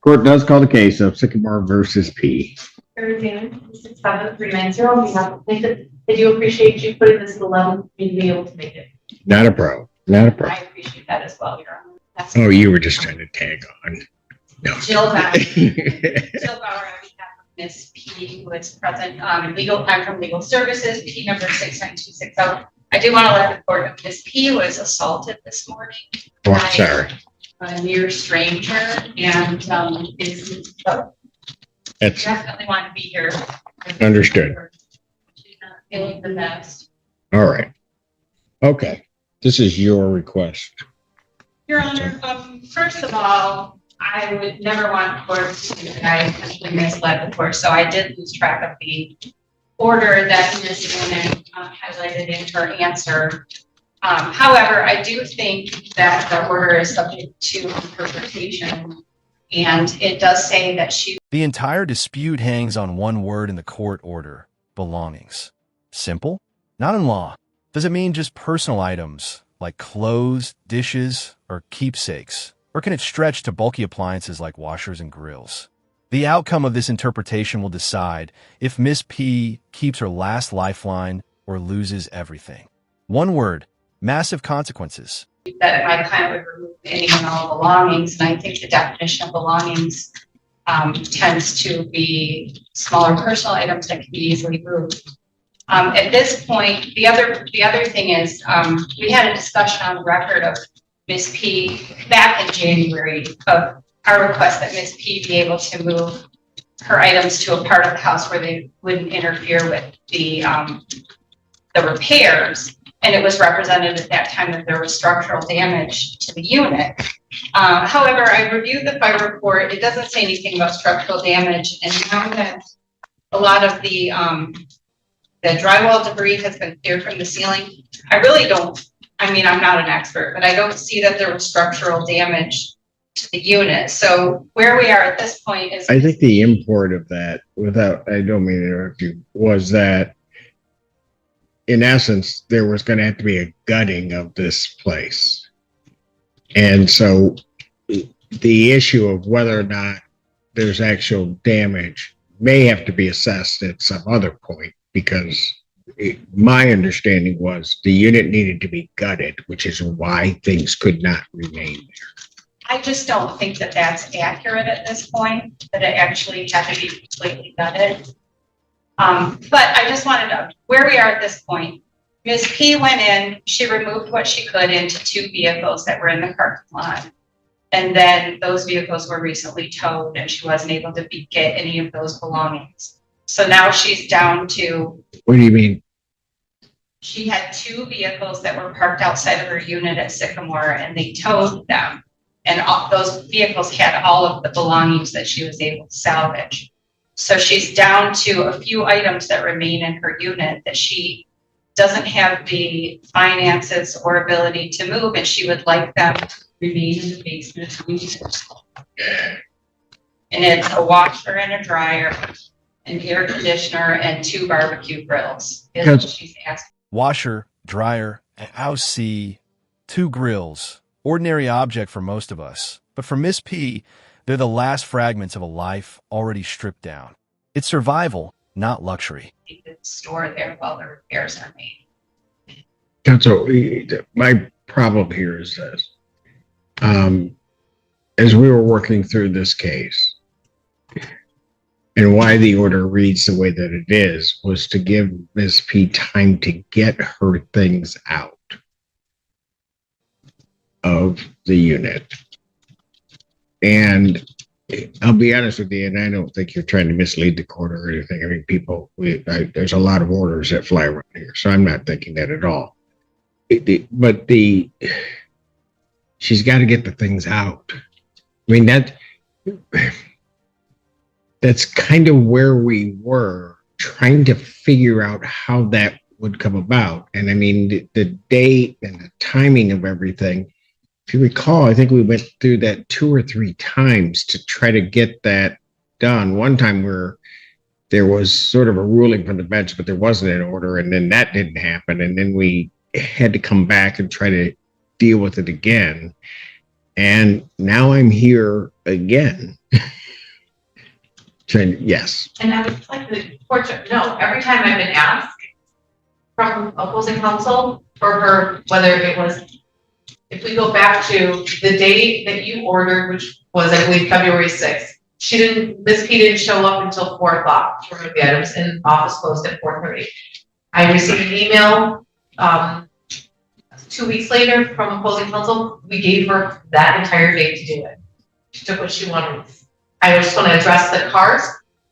Court does call the case of Sycamore versus P. Arizona, 65390 on behalf of plaintiff. I do appreciate you putting this at the level for me to be able to make it. Not a pro. Not a pro. I appreciate that as well, Your Honor. That's Oh, you were just trying to tag on. No. Jill Bauer. Jill Bauer on behalf of Ms. P, who is present. I'm from Legal Services, P number 69260. I do want to let the court know Ms. P was assaulted this morning. Oh, I'm sorry. A near stranger, and definitely want to be here. Understood. She's not feeling the best. All right. Okay. This is your request. Your Honor, first of all, I would never want court to think that I essentially misled the court, so I did lose track of the order that Ms. Newman highlighted in her answer. However, I do think that the order is subject to interpretation, and it does say that she... The entire dispute hangs on one word in the court order: belongings. Simple? Not in law. Does it mean just personal items like clothes, dishes, or keepsakes? Or can it stretch to bulky appliances like washers and grills? The outcome of this interpretation will decide if Miss P keeps her last lifeline or loses everything. One word: massive consequences. That my client would remove any and all belongings, and I think the definition of belongings tends to be smaller personal items that can be easily moved. At this point, the other thing is we had a discussion on the record of Ms. P back in January of our request that Ms. P be able to move her items to a part of the house where they wouldn't interfere with the repairs. And it was represented at that time that there was structural damage to the unit. However, I reviewed the fire report. It doesn't say anything about structural damage. And now that a lot of the drywall debris has been cleared from the ceiling, I really don't, I mean, I'm not an expert, but I don't see that there was structural damage to the unit. So where we are at this point is... I think the import of that, I don't mean to interrupt you, was that in essence, there was going to have to be a gutting of this place. And so the issue of whether or not there's actual damage may have to be assessed at some other point, because my understanding was the unit needed to be gutted, which is why things could not remain there. I just don't think that that's accurate at this point, that it actually had to be completely gutted. But I just wanted to, where we are at this point, Ms. P went in, she removed what she could into 2 vehicles that were in the parking lot. And then those vehicles were recently towed and she wasn't able to get any of those belongings. So now she's down to... What do you mean? She had 2 vehicles that were parked outside of her unit at Sycamore, and they towed them. And all, those vehicles had all of the belongings that she was able to salvage. So she's down to a few items that remain in her unit that she doesn't have the finances or ability to move, and she would like them to remain in the basement. And it's a washer and a dryer, an air conditioner, and 2 barbecue grills is what she's asking. Washer, dryer, and I'll see 2 grills. Ordinary object for most of us. But for Miss P, they're the last fragments of a life already stripped down. It's survival, not luxury. You could store there while the repairs are made. Counsel, my problem here is this. As we were working through this case, and why the order reads the way that it is, was to give Ms. P time to get her things out of the unit. And I'll be honest with you, and I don't think you're trying to mislead the court or anything. I mean, there's a lot of orders that fly around here, so I'm not thinking that at all. But she's got to get the things out. I mean, that's kind of where we were trying to figure out how that would come about. And I mean, the date and the timing of everything, if you recall, I think we went through that 2 or 3 times to try to get that done. One time where there was sort of a ruling from the bench, but there wasn't an order, and then that didn't happen. And then we had to come back and try to deal with it again. And now I'm here again. Yes. And I would like the court to know, every time I've been asked from opposing counsel for her, whether it was, if we go back to the date that you ordered, which was, I believe, February 6th, Ms. P didn't show up until 4 o'clock to remove the items, and office closed at 4:30. I received an email 2 weeks later from opposing counsel. We gave her that entire day to do it. She took what she wanted. I just want to address the cars.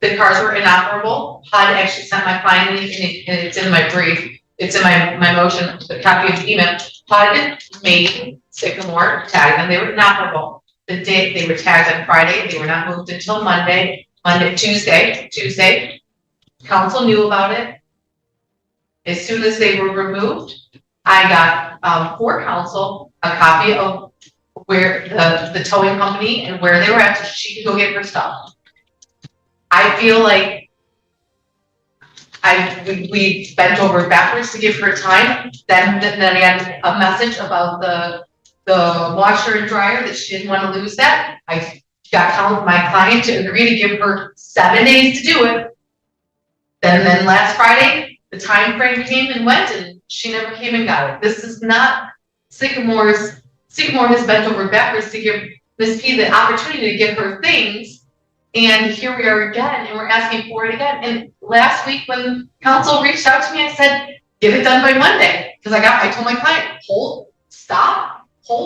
The cars were inoperable. HUD actually sent my client, and it's in my brief. It's in my motion, the copy of the email. HUD made Sycamore tag them. They were inoperable. The day they were tagged on Friday, they were not moved until Tuesday. Council knew about it. As soon as they were removed, I got for council a copy of where the towing company and where they were at, so she could go get her stuff. I feel like we bent over backwards to give her time. Then I had a message about the washer and dryer that she didn't want to lose that. I got my client to agree to give her 7 days to do it. Then last Friday, the time frame came and went, and she never came and got it. This is not Sycamore has bent over backwards to give Ms. P the opportunity to get her things, and here we are again, and we're asking for it again. And last week when council reached out to me, I said, get it done by Monday, because I told my client, hold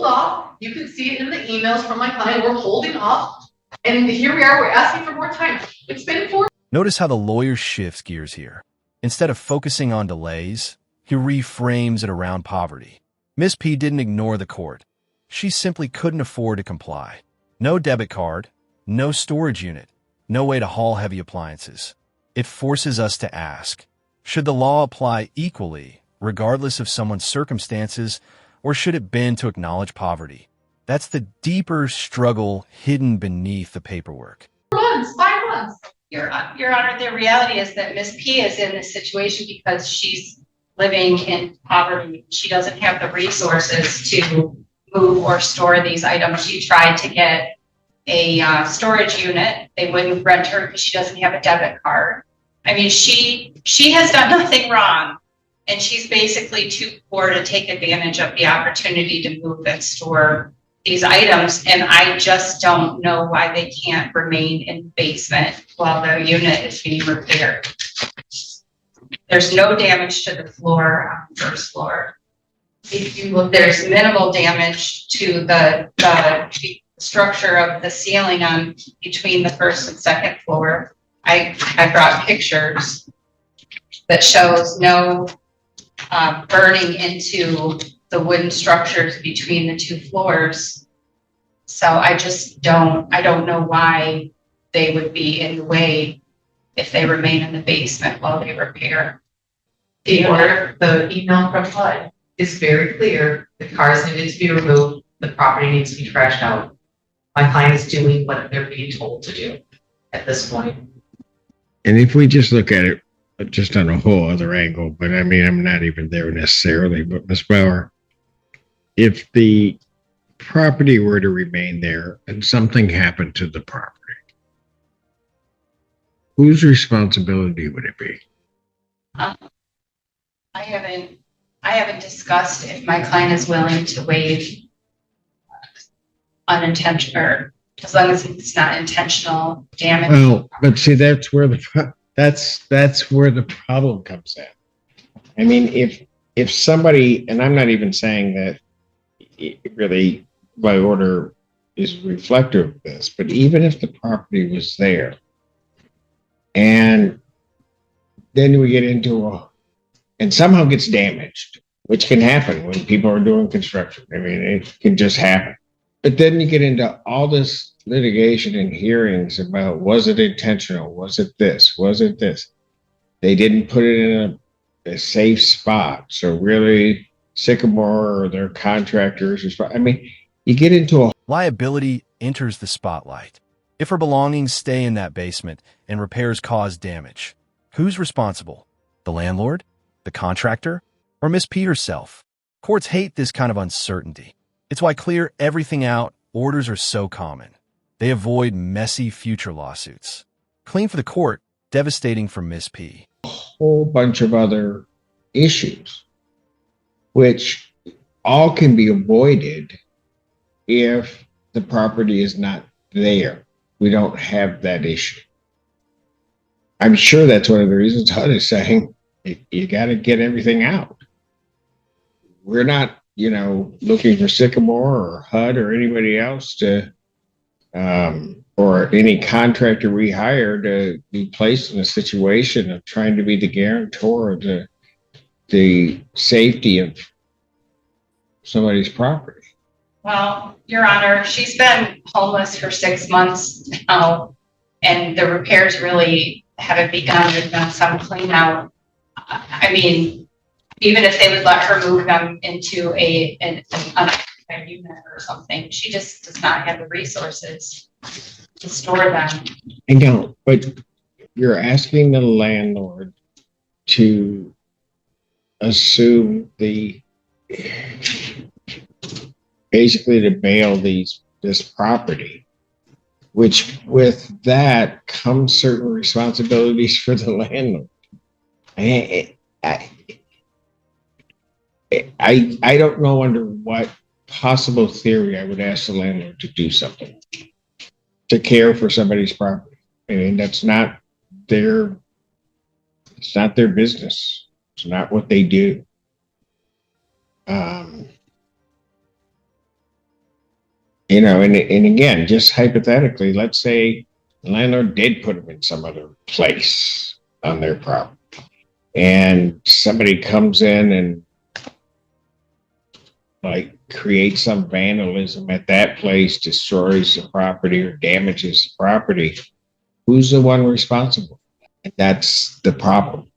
off. You can see it in the emails from my client. We're holding off, and here we are. We're asking for more time. It's been 4. Notice how the lawyer shifts gears here. Instead of focusing on delays, he reframes it around poverty. Miss P didn't ignore the court. She simply couldn't afford to comply. No debit card, no storage unit, no way to haul heavy appliances. It forces us to ask, should the law apply equally, regardless of someone's circumstances, or should it bend to acknowledge poverty? That's the deeper struggle hidden beneath the paperwork. 5 months. Your Honor, the reality is that Ms. P is in this situation because she's living in poverty. She doesn't have the resources to move or store these items. She tried to get a storage unit. They wouldn't rent her because she doesn't have a debit card. I mean, she has done nothing wrong, and she's basically too poor to take advantage of the opportunity to move and store these items. And I just don't know why they can't remain in the basement while their unit is being repaired. There's no damage to the floor on the first floor. If you look, there's minimal damage to the structure of the ceiling on between the first and second floor. I brought pictures that shows no burning into the wooden structures between the 2 floors. So I don't know why they would be in the way if they remain in the basement while they repair. The email from HUD is very clear. The cars needed to be removed. The property needs to be trashed out. My client is doing what they're being told to do at this point. And if we just look at it just on a whole other angle, but I mean, I'm not even there necessarily, but Ms. Bauer, if the property were to remain there and something happened to the property, whose responsibility would it be? I haven't discussed if my client is willing to waive unintentional, or as long as it's not intentional damage. Well, but see, that's where the problem comes in. I mean, if somebody, and I'm not even saying that it really by order is reflective of this, but even if the property was there, and then we get into and somehow gets damaged, which can happen when people are doing construction. I mean, it can just happen. But then you get into all this litigation and hearings about, was it intentional? Was it this? Was it this? They didn't put it in a safe spot. So really, Sycamore or their contractors, I mean, you get into a... Liability enters the spotlight. If her belongings stay in that basement and repairs cause damage, who's responsible? The landlord? The contractor? Or Miss P herself? Courts hate this kind of uncertainty. It's why clear everything out orders are so common. They avoid messy future lawsuits. Clean for the court, devastating for Miss P. Whole bunch of other issues, which all can be avoided if the property is not there. We don't have that issue. I'm sure that's one of the reasons HUD is saying you got to get everything out. We're not, looking for Sycamore or HUD or anybody else to, or any contractor we hire to be placed in a situation of trying to be the guarantor of the safety of somebody's property. Well, Your Honor, she's been homeless for 6 months now, and the repairs really haven't begun. There's been some clean out. I mean, even if they would let her move them into an unoccupied unit or something, she just does not have the resources to store them. I know, but you're asking the landlord to assume basically to bail this property, which with that comes certain responsibilities for the landlord. I don't know under what possible theory I would ask the landlord to do something, to care for somebody's property. I mean, it's not their business. It's not what they do. And again, just hypothetically, let's say the landlord did put them in some other place on their property, and somebody comes in and creates some vandalism at that place, destroys the property or damages the property. Who's the one responsible? And that's the problem.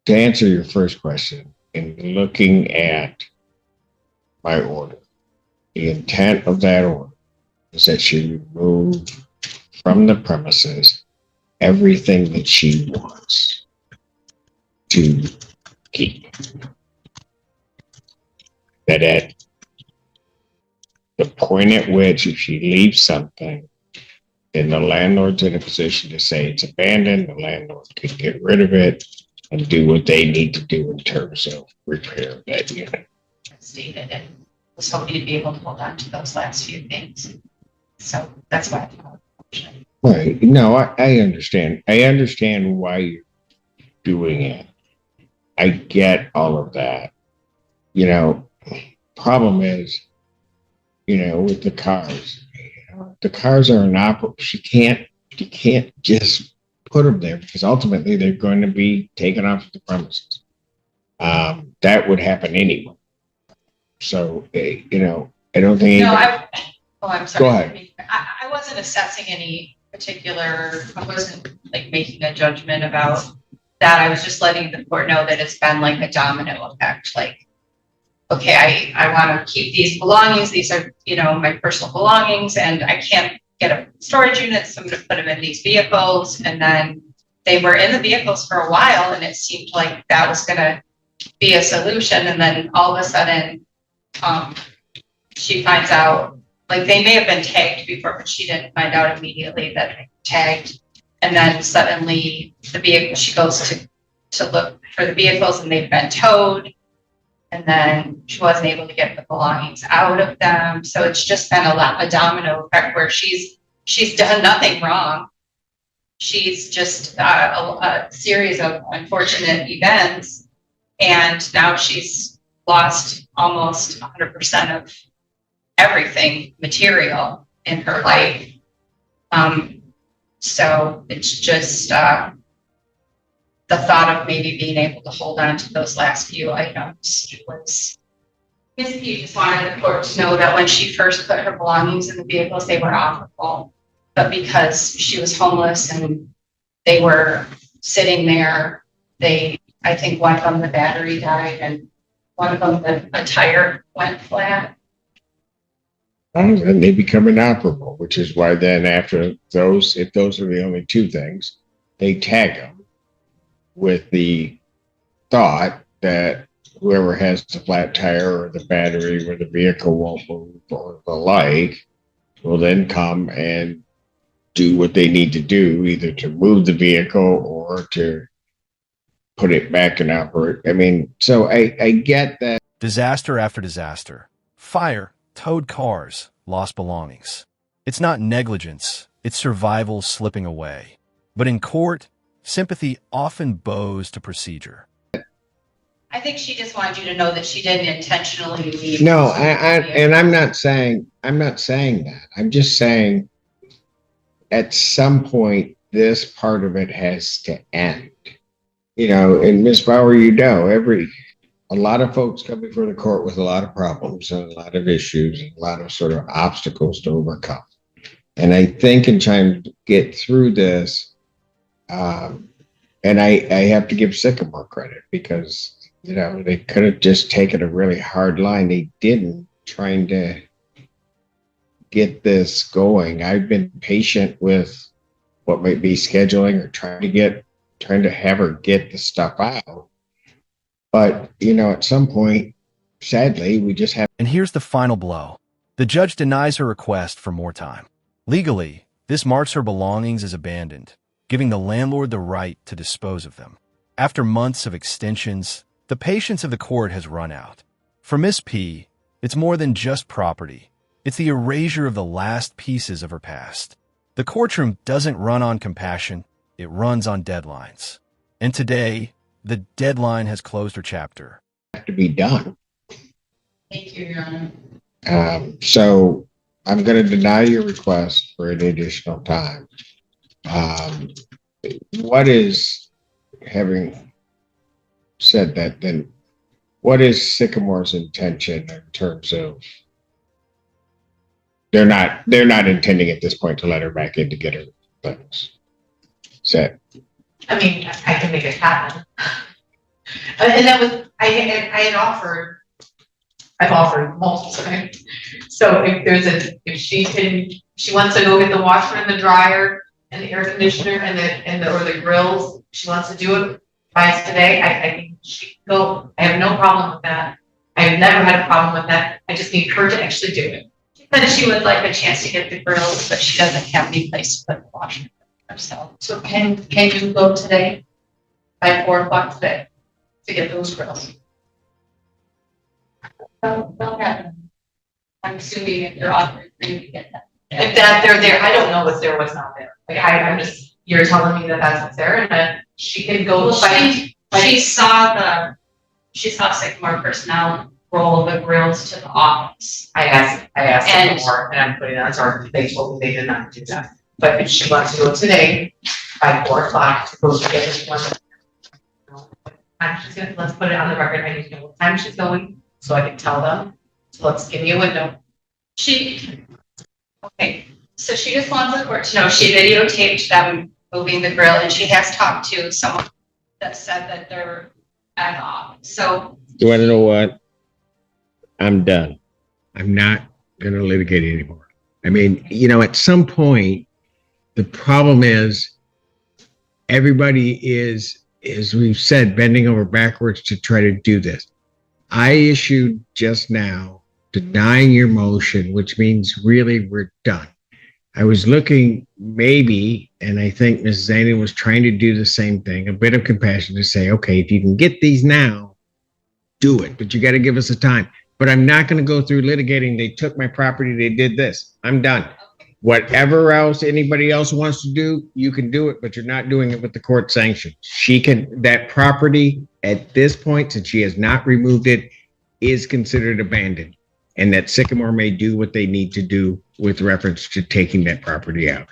To answer your first question, in looking at my order, the intent of that order is that she remove from the premises everything that she wants to keep. That at the point at which if she leaves something, then the landlord's in a position to say it's abandoned, the landlord can get rid of it and do what they need to do in terms of repair that unit. Stated, and was hoping to be able to hold on to those last few things. So that's why I thought. Right. No, I understand. I understand why you're doing it. I get all of that. Problem is, with the cars, the cars are inoperable. You can't just put them there because ultimately they're going to be taken off the premises. That would happen anyway. So, I don't think. I'm sorry. Go ahead. I wasn't assessing any particular, I wasn't making a judgment about that. I was just letting the court know that it's been like a domino effect. Okay, I want to keep these belongings. These are, my personal belongings, and I can't get a storage unit, so I'm going to put them in these vehicles. And then they were in the vehicles for a while, and it seemed like that was going to be a solution. And then all of a sudden, she finds out, they may have been tagged before, but she didn't find out immediately that they were tagged. And then suddenly she goes to look for the vehicles, and they've been towed. And then she wasn't able to get the belongings out of them. So it's just been a domino effect where she's done nothing wrong. She's just a series of unfortunate events. And now she's lost almost 100% of everything material in her life. So it's just the thought of maybe being able to hold on to those last few items was. Ms. P just wanted the court to know that when she first put her belongings in the vehicles, they were operable. But because she was homeless and they were sitting there, I think one of them, the battery died, and one of them, a tire went flat. And they become inoperable, which is why then after those, if those are the only two things, they tag them with the thought that whoever has the flat tire or the battery where the vehicle won't move or the like will then come and do what they need to do, either to move the vehicle or to put it back in operate. I mean, so I get that. Disaster after disaster. Fire, towed cars, lost belongings. It's not negligence, it's survival slipping away. But in court, sympathy often bows to procedure. I think she just wanted you to know that she didn't intentionally leave. No, and I'm not saying that. I'm just saying at some point this part of it has to end. You know, and Ms. Bauer, you know, a lot of folks come before the court with a lot of problems and a lot of issues and a lot of sort of obstacles to overcome. And I think in trying to get through this, and I have to give Sycamore credit because, you know, they could have just taken a really hard line. They didn't, trying to get this going. I've been patient with what might be scheduling or trying to have her get the stuff out. But, you know, at some point, sadly, we just have. And here's the final blow. The judge denies her request for more time. Legally, this marks her belongings as abandoned, giving the landlord the right to dispose of them. After months of extensions, the patience of the court has run out. For Miss P, it's more than just property. It's the erasure of the last pieces of her past. The courtroom doesn't run on compassion, it runs on deadlines. And today, the deadline has closed her chapter. To be done. Thank you, Your Honor. So I'm going to deny your request for an additional time. What is, having said that, then what is Sycamore's intention in terms of they're not intending at this point to let her back in to get her things set? I mean, I can make it happen. And that was, I've offered multiple times. So if she wants to go get the washer and the dryer and the air conditioner or the grills, she wants to do it by today, I think she can go. I have no problem with that. I've never had a problem with that. I just need her to actually do it. But she would like a chance to get the grills, but she doesn't have any place to put the washer herself. So can you go today by 4 o'clock today to get those grills? They'll happen. I'm assuming if you're offering for you to get that. If they're there, I don't know what's there, what's not there. Like I'm just, you're telling me that that's what's there, and then she can go. Well, she saw Sycamore personnel roll the grills to the office. I asked her more, and I'm putting on our. They told me they did not do that. But if she wants to go today by 4 o'clock to go to get this one, let's put it on the record. I need to know what time she's going so I can tell them. So let's give me a window. Okay, so she just wants the court to know she videotaped them moving the grill, and she has talked to someone that said that they're at the office. So You want to know what? I'm done. I'm not going to litigate anymore. I mean, you know, at some point, the problem is everybody is, as we've said, bending over backwards to try to do this. I issued just now denying your motion, which means really we're done. I was looking maybe, and I think Mrs. Zane was trying to do the same thing, a bit of compassion to say, okay, if you can get these now, do it, but you got to give us a time. But I'm not going to go through litigating. They took my property. They did this. I'm done. Whatever else anybody else wants to do, you can do it, but you're not doing it with the court sanction. She can, that property at this point, since she has not removed it, is considered abandoned, and that Sycamore may do what they need to do with reference to taking that property out.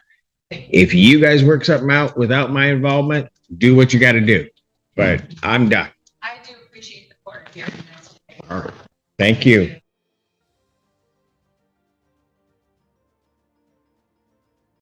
If you guys work something out without my involvement, do what you got to do, but I'm done. I do appreciate the court hearing this. All right. Thank you.